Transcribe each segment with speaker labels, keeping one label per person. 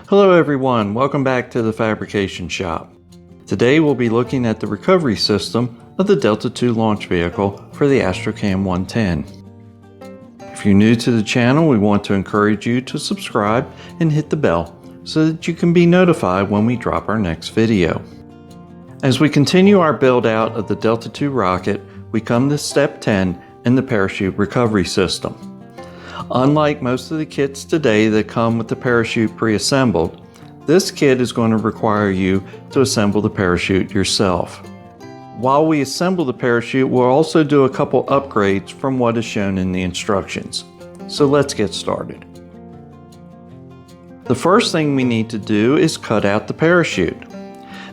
Speaker 1: Hello everyone, welcome back to the Fabrication Shop. Today we'll be looking at the recovery system of the Delta II launch vehicle for the Astrocam 110. If you're new to the channel, we want to encourage you to subscribe and hit the bell so that you can be notified when we drop our next video. As we continue our build out of the Delta II rocket, we come to step 10 in the parachute recovery system. Unlike most of the kits today that come with the parachute pre-assembled, this kit is going to require you to assemble the parachute yourself. While we assemble the parachute, we'll also do a couple upgrades from what is shown in the instructions. So let's get started. The first thing we need to do is cut out the parachute.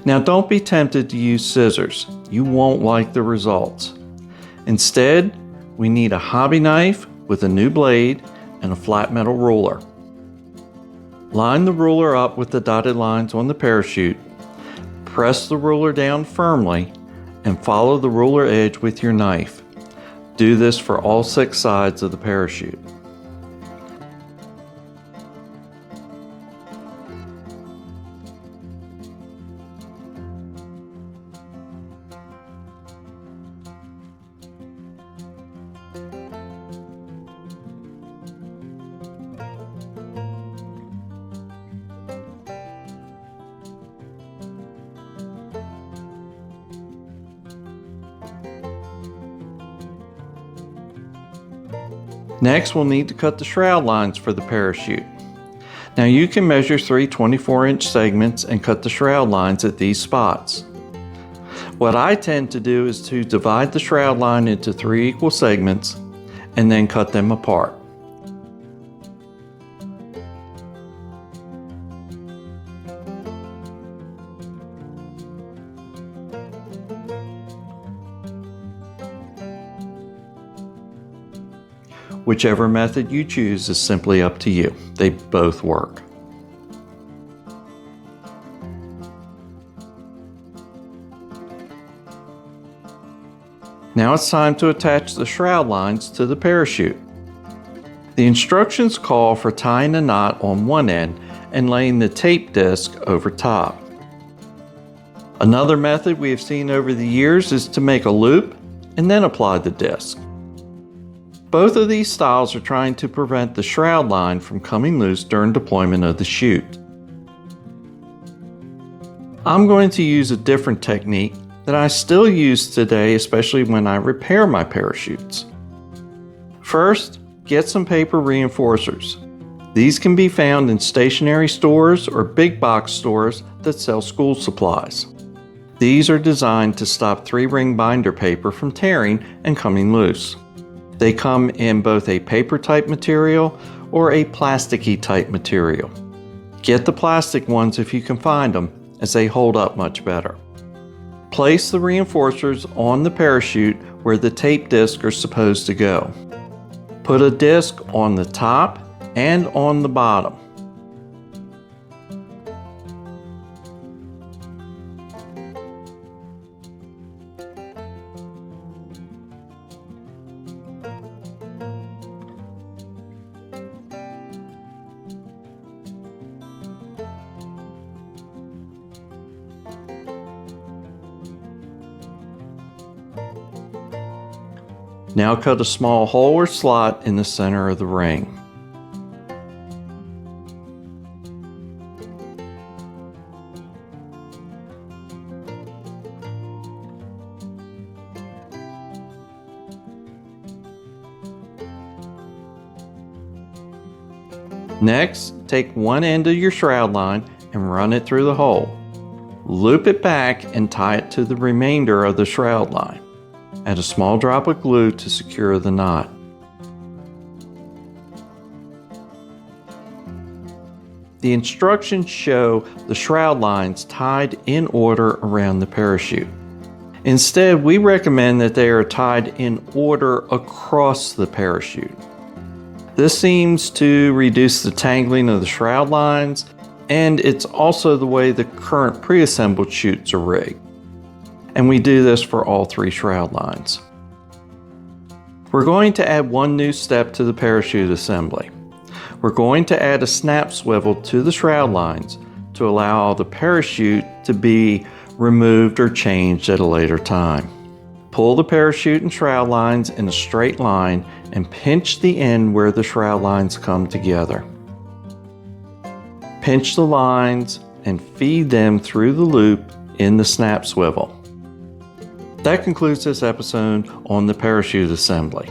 Speaker 1: Now don't be tempted to use scissors. You won't like the results. Instead, we need a hobby knife with a new blade and a flat metal ruler. Line the ruler up with the dotted lines on the parachute. Press the ruler down firmly and follow the ruler edge with your knife. Do this for all 6 sides of the parachute. Next, we'll need to cut the shroud lines for the parachute. Now you can measure 3 24-inch segments and cut the shroud lines at these spots. What I tend to do is to divide the shroud line into 3 equal segments and then cut them apart. Whichever method you choose is simply up to you. They both work. Now it's time to attach the shroud lines to the parachute. The instructions call for tying a knot on one end and laying the tape disc over top. Another method we have seen over the years is to make a loop and then apply the disc. Both of these styles are trying to prevent the shroud line from coming loose during deployment of the chute. I'm going to use a different technique that I still use today, especially when I repair my parachutes. First, get some paper reinforcers. These can be found in stationery stores or big box stores that sell school supplies. These are designed to stop 3-ring binder paper from tearing and coming loose. They come in both a paper type material or a plasticky type material. Get the plastic ones if you can find them, as they hold up much better. Place the reinforcers on the parachute where the tape discs are supposed to go. Put a disc on the top and on the bottom. Now cut a small hole or slot in the center of the ring. Next, take one end of your shroud line and run it through the hole. Loop it back and tie it to the remainder of the shroud line. Add a small drop of glue to secure the knot. The instructions show the shroud lines tied in order around the parachute. Instead, we recommend that they are tied in order across the parachute. This seems to reduce the tangling of the shroud lines, and it's also the way the current pre-assembled chutes are rigged. And we do this for all 3 shroud lines. We're going to add one new step to the parachute assembly. We're going to add a snap swivel to the shroud lines to allow the parachute to be removed or changed at a later time. Pull the parachute and shroud lines in a straight line and pinch the end where the shroud lines come together. Pinch the lines and feed them through the loop in the snap swivel. That concludes this episode on the parachute assembly.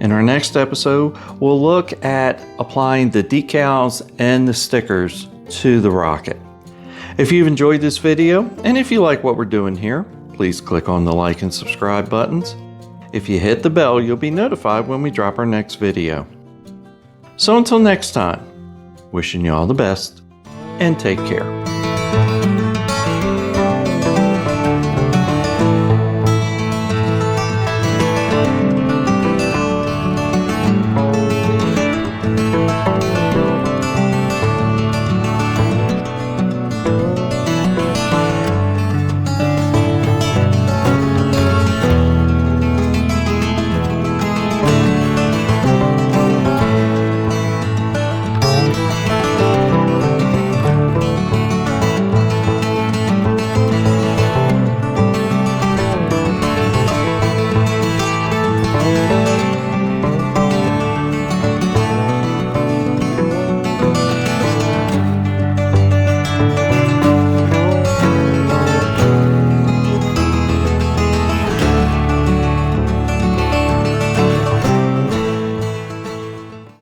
Speaker 1: In our next episode, we'll look at applying the decals and the stickers to the rocket. If you've enjoyed this video, and if you like what we're doing here, please click on the like and subscribe buttons. If you hit the bell, you'll be notified when we drop our next video. So until next time, wishing you all the best and take care.